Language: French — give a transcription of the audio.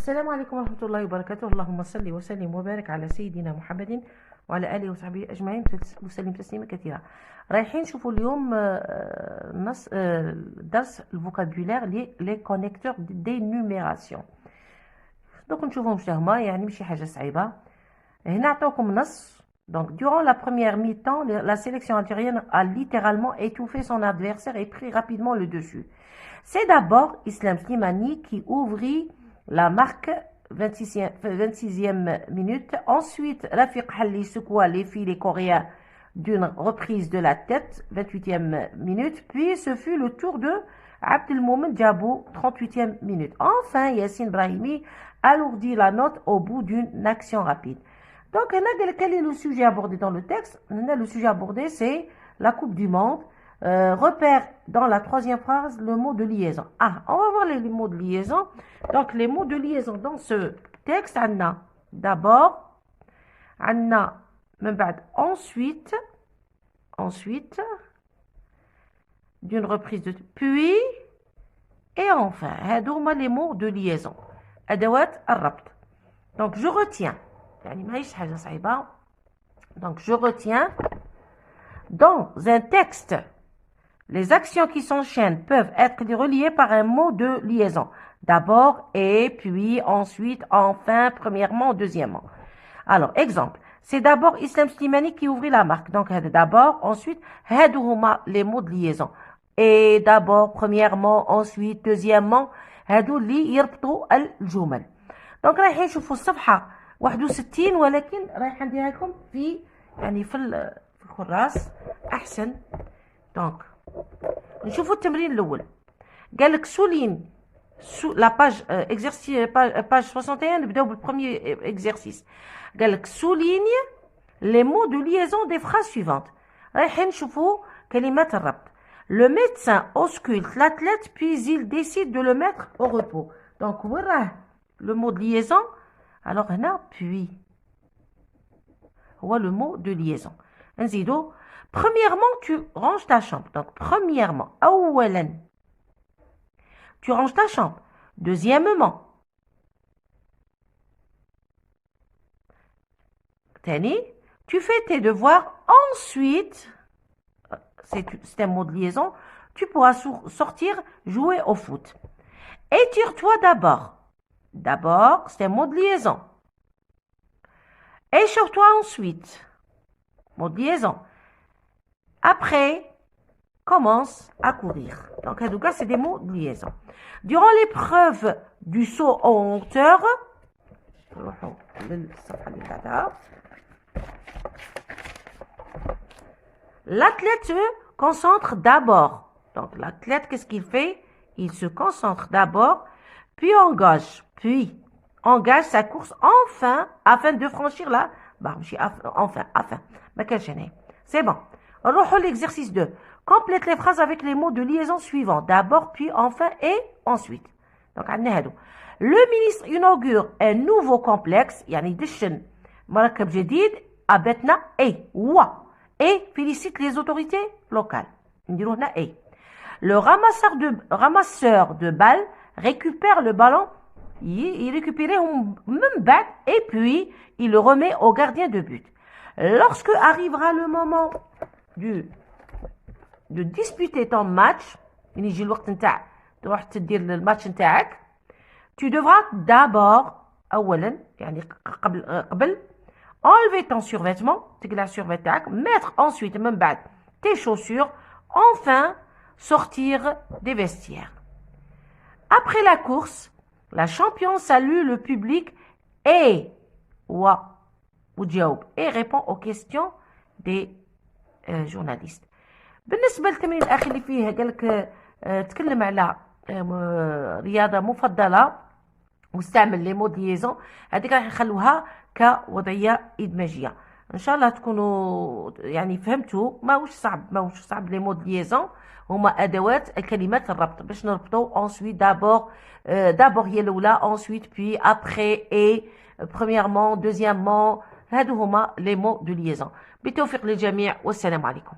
السلام عليكم ورحمة الله وبركاته. اللهم صل وسلم وبارك على سيدنا محمد وعلى آله وصحبه أجمعين وسلم تسليما كثيرا. رايحين نشوفوا اليوم درس الفوكابولير لي كونيكتور دي نوميراسيون. دوك نشوفهم شهما، يعني ماشي حاجة صعيبة. هنا عطاوكم نص. Donc, durant la première mi-temps, la sélection algérienne a littéralement étouffé son adversaire et pris rapidement le dessus. C'est d'abord Islam Slimani qui ouvrit la marque 26e minute. Ensuite, Rafiq Halli secoua les filets coréens d'une reprise de la tête, 28e minute. Puis, ce fut le tour de Abdelmoumen Diabou, 38e minute. Enfin, Yassine Brahimi alourdit la note au bout d'une action rapide. Donc, quel est le sujet abordé dans le texte? Le sujet abordé, c'est la Coupe du Monde. Repère dans la troisième phrase le mot de liaison. On va voir les mots de liaison. Donc, les mots de liaison dans ce texte, Anna, d'abord, Anna, ensuite, d'une reprise de puis, et enfin, les mots de liaison. Adawat al-rabt. Donc, je retiens. Donc, je retiens dans un texte, les actions qui s'enchaînent peuvent être reliées par un mot de liaison. D'abord, et puis, ensuite, enfin, premièrement, deuxièmement. Alors, exemple. C'est d'abord Islam Slimani qui ouvrit la marque. Donc, d'abord, ensuite, les mots de liaison. Et d'abord, premièrement, ensuite, deuxièmement, li يربطوا الجمل. Donc, رايحين نشوفوا الصفحة 61 ولكن رايح نديرها لكم في الكراس احسن. دونك نشوفوا التمرين الاول. قال لك سولين لا باج اكزرسيس باج 61. نبداو بالبروميي اكزرسيس. قال لك سولين لي مو دو ليزون دي فراز سويفونت. رايحين نشوفوا كلمات الربط. Le médecin ausculte l'athlète puis il décide de le mettre au repos. Donc وين راه le mot de liaison? Alors, هنا puis هو le mot de liaison. نزيدو. Premièrement, tu ranges ta chambre. Donc, premièrement, أولا, tu ranges ta chambre. Deuxièmement, تاني, tu fais tes devoirs. Ensuite, c'est un mot de liaison, tu pourras sortir jouer au foot. Étire-toi d'abord. D'abord, c'est un mot de liaison. Échauffe-toi ensuite. Mot de liaison. Après, commence à courir. Donc, en tout cas, c'est des mots de liaison. Durant l'épreuve du saut en hauteur, l'athlète se concentre d'abord. Donc, l'athlète, qu'est-ce qu'il fait? Il se concentre d'abord, puis engage sa course afin de franchir la barre. C'est bon. L'exercice 2. Complète les phrases avec les mots de liaison suivants. D'abord, puis enfin et ensuite. Donc, le ministre inaugure un nouveau complexe, يعني دشن مركب جديد à Betna et félicite les autorités locales. Le ramasseur de balles récupère le ballon, il récupère et puis il le remet au gardien de but. Lorsque arrivera le moment de disputer ton match, tu devras d'abord enlever ton survêtement, mettre ensuite tes chaussures, enfin sortir des vestiaires. Après la course, la championne salue le public et répond aux questions des journalistes. بالنسبة للتمرين الأخير اللي فيه قالك تكلم على رياضة مفضلة واستعمل لي مود ليزون. هذيك راح نخلوها كوضعية إدماجية. إن شاء الله تكونوا يعني فهمتوا. ماهوش صعب لي مود ليزون. هما أدوات الكلمات الربط باش نربطوا ensuite d'abord هي الأولى, ensuite puis après et premièrement deuxièmement. هادو هما les mots de liaison. بالتوفيق للجميع والسلام عليكم.